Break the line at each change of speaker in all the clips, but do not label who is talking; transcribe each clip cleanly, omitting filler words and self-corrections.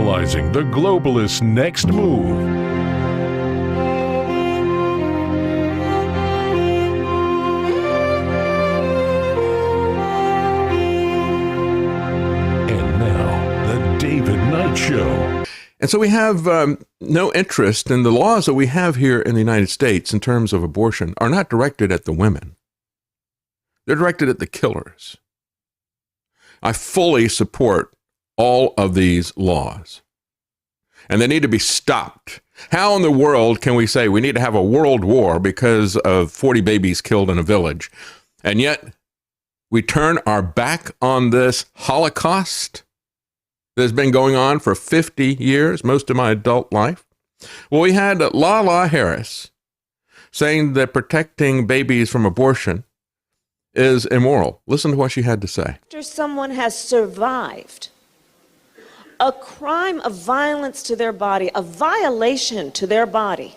analyzing the globalists' next move. And now, the David Knight Show.
And so we have no interest in the laws that we have here in the United States in terms of abortion are not directed at the women. They're directed at the killers. I fully support all of these laws, and they need to be stopped. How in the world can we say we need to have a world war because of 40 babies killed in a village, and yet we turn our back on this Holocaust that has been going on for 50 years, most of my adult life? Well, we had Lala Harris saying that protecting babies from abortion is immoral. Listen to what she had to say.
After someone has survived a crime of violence to their body, a violation to their body,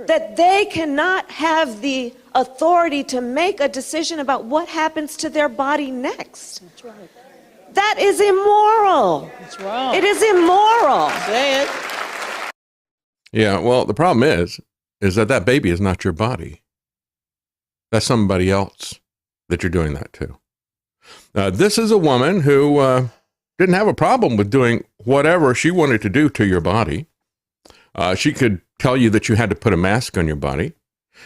that they cannot have the authority to make a decision about what happens to their body next.
That's right.
That is immoral.
That's wrong.
It is immoral.
Say it.
Yeah, well, the problem is that baby is not your body. That's somebody else that you're doing that to. This is a woman who didn't have a problem with doing whatever she wanted to do to your body. She could tell you that you had to put a mask on your body.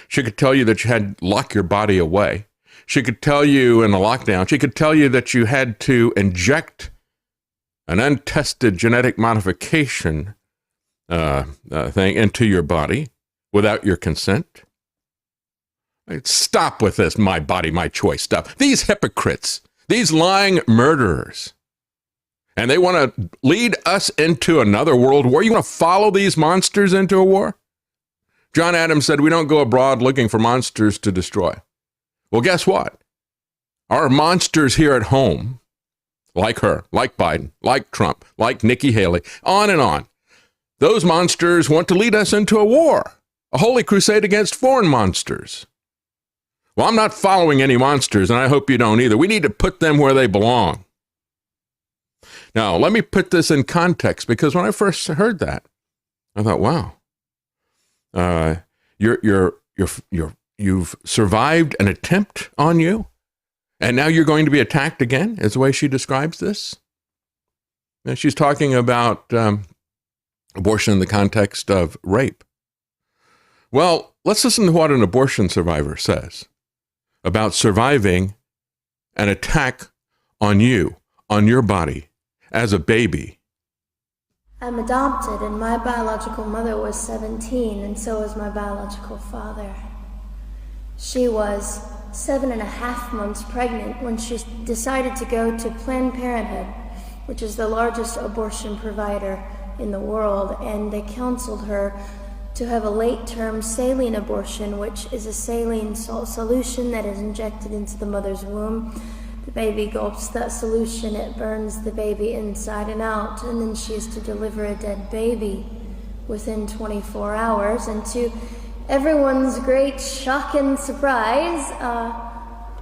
She could tell you that you had to lock your body away. She could tell you in a lockdown, she could tell you that you had to inject an untested genetic modification thing into your body without your consent. Stop with this my body, my choice stuff. These hypocrites, these lying murderers, and they want to lead us into another world war. You want to follow these monsters into a war? John Adams said, we don't go abroad looking for monsters to destroy. Well, guess what? Our monsters here at home, like her, like Biden, like Trump, like Nikki Haley, on and on, those monsters want to lead us into a war, a holy crusade against foreign monsters. Well, I'm not following any monsters, and I hope you don't either. We need to put them where they belong. Now, let me put this in context, because when I first heard that, I thought, wow, you've survived an attempt on you, and now you're going to be attacked again, is the way she describes this. And she's talking about abortion in the context of rape. Well, let's listen to what an abortion survivor says about surviving an attack on you, on your body, as a baby.
I'm adopted, and my biological mother was 17, and so was my biological father. She was 7.5 months pregnant when she decided to go to Planned Parenthood, which is the largest abortion provider in the world, and they counseled her to have a late-term saline abortion, which is a saline salt solution that is injected into the mother's womb. The baby gulps that solution, it burns the baby inside and out, and then she is to deliver a dead baby within 24 hours. And to everyone's great shock and surprise,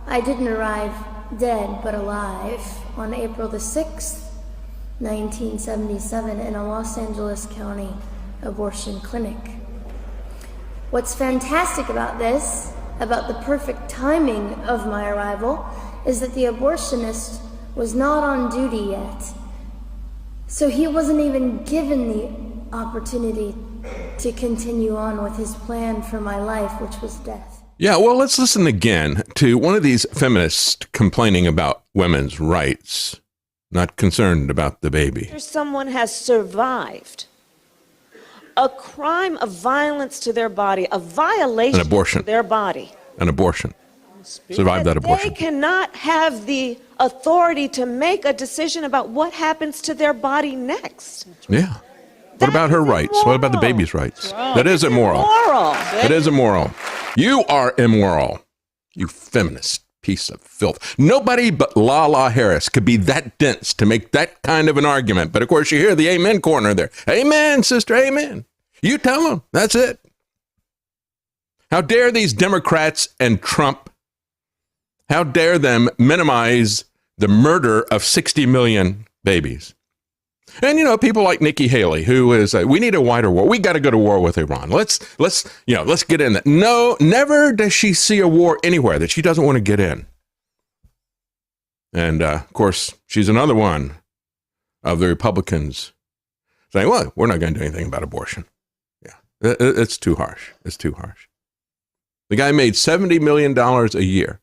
I didn't arrive dead but alive on April the 6th, 1977 in a Los Angeles County abortion clinic. What's fantastic about this, about the perfect timing of my arrival, is that the abortionist was not on duty yet. So he wasn't even given the opportunity to continue on with his plan for my life, which was death.
Yeah, well, let's listen again to one of these feminists complaining about women's rights, not concerned about the baby.
After someone has survived a crime of violence to their body, a violation
An abortion.
to their body.
An abortion. Survive that abortion.
They cannot have the authority to make a decision about what happens to their body next.
Yeah. What about her rights? What about the baby's rights? That is immoral. It is immoral. You are immoral, you feminist piece of filth. Nobody but Lala Harris could be that dense to make that kind of an argument. But of course, you hear the amen corner there. Amen, sister, amen. You tell them. That's it. How dare these Democrats and Trump, how dare them minimize the murder of 60 million babies? And, you know, people like Nikki Haley, who is, we need a wider war. We got to go to war with Iran. Let's get in that. No, never does she see a war anywhere that she doesn't want to get in. And, of course, she's another one of the Republicans saying, well, we're not going to do anything about abortion. Yeah, it's too harsh. It's too harsh. The guy made $70 million a year.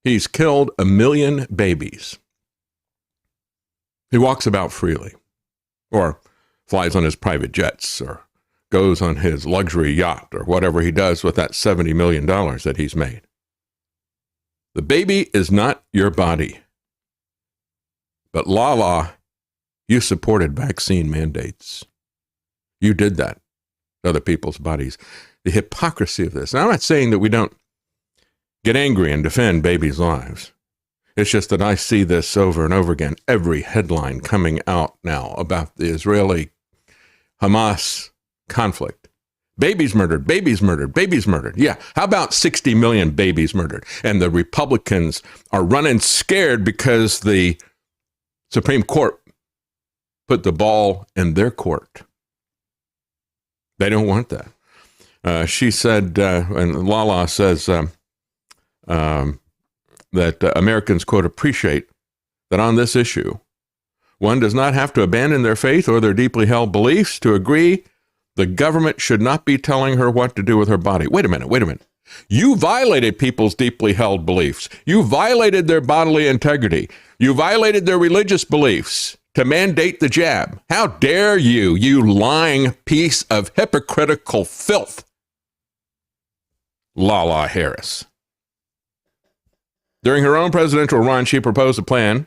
He's killed 1 million babies. He walks about freely, or flies on his private jets, or goes on his luxury yacht, or whatever he does with that $70 million that he's made. The baby is not your body. But Lala, you supported vaccine mandates. You did that to other people's bodies. The hypocrisy of this. And I'm not saying that we don't get angry and defend babies' lives. It's just that I see this over and over again. Every headline coming out now about the Israeli-Hamas conflict. Babies murdered, babies murdered, babies murdered. Yeah, how about 60 million babies murdered? And the Republicans are running scared because the Supreme Court put the ball in their court. They don't want that. She said, and Lala says that Americans, quote, appreciate that on this issue, one does not have to abandon their faith or their deeply held beliefs to agree the government should not be telling her what to do with her body. Wait a minute. You violated people's deeply held beliefs. You violated their bodily integrity. You violated their religious beliefs to mandate the jab. How dare you, you lying piece of hypocritical filth. Lala Harris. During her own presidential run, she proposed a plan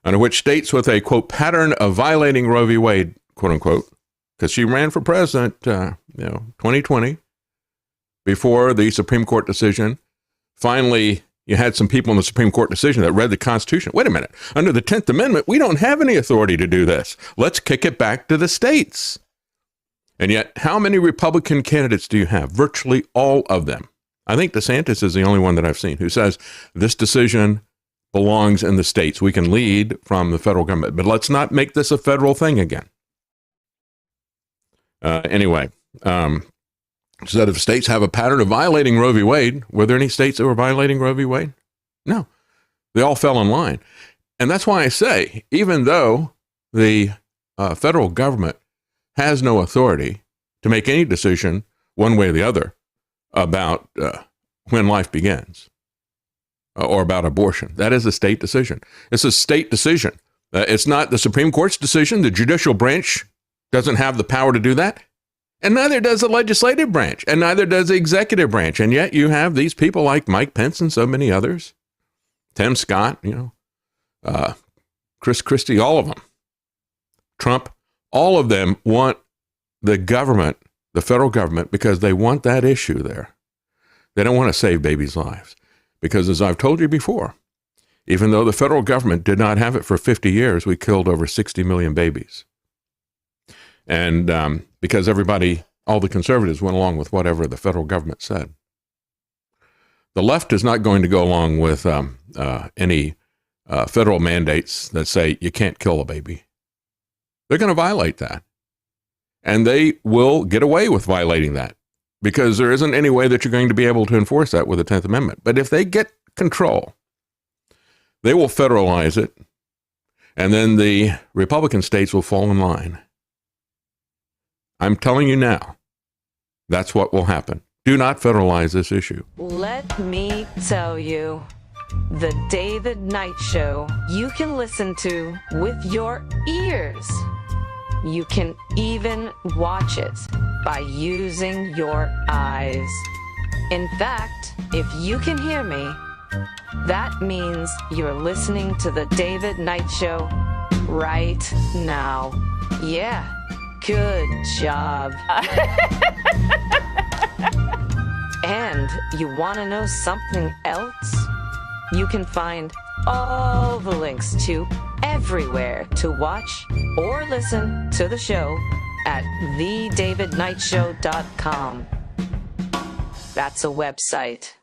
under which states with a, quote, pattern of violating Roe v. Wade, quote unquote, because she ran for president, 2020, before the Supreme Court decision. Finally, you had some people in the Supreme Court decision that read the Constitution. Wait a minute. Under the 10th Amendment, we don't have any authority to do this. Let's kick it back to the states. And yet, how many Republican candidates do you have? Virtually all of them. I think DeSantis is the only one that I've seen who says this decision belongs in the states. We can lead from the federal government, but let's not make this a federal thing again. Anyway, so that if states have a pattern of violating Roe v. Wade, were there any states that were violating Roe v. Wade? No. They all fell in line. And that's why I say, even though the federal government has no authority to make any decision one way or the other about when life begins or about abortion, that is a state decision. It's a state decision. It's not the Supreme Court's decision. The judicial branch doesn't have the power to do that. And neither does the legislative branch, and neither does the executive branch. And yet you have these people like Mike Pence and so many others, Tim Scott, Chris Christie, all of them, Trump, all of them want the government, the federal government, because they want that issue there. They don't want to save babies' lives. Because as I've told you before, even though the federal government did not have it for 50 years, we killed over 60 million babies. And because everybody, all the conservatives went along with whatever the federal government said. The left is not going to go along with any federal mandates that say you can't kill a baby. They're going to violate that. And they will get away with violating that because there isn't any way that you're going to be able to enforce that with the 10th Amendment. But if they get control, they will federalize it, and then the Republican states will fall in line. I'm telling you now, that's what will happen. Do not federalize this issue.
Let me tell you, the David Knight Show, you can listen to with your ears. You can even watch it by using your eyes. In fact, if you can hear me, that means you're listening to the David Knight Show right now. Yeah. Good job. And you want to know something else? You can find all the links to everywhere to watch or listen to the show at thedavidknightshow.com. That's a website.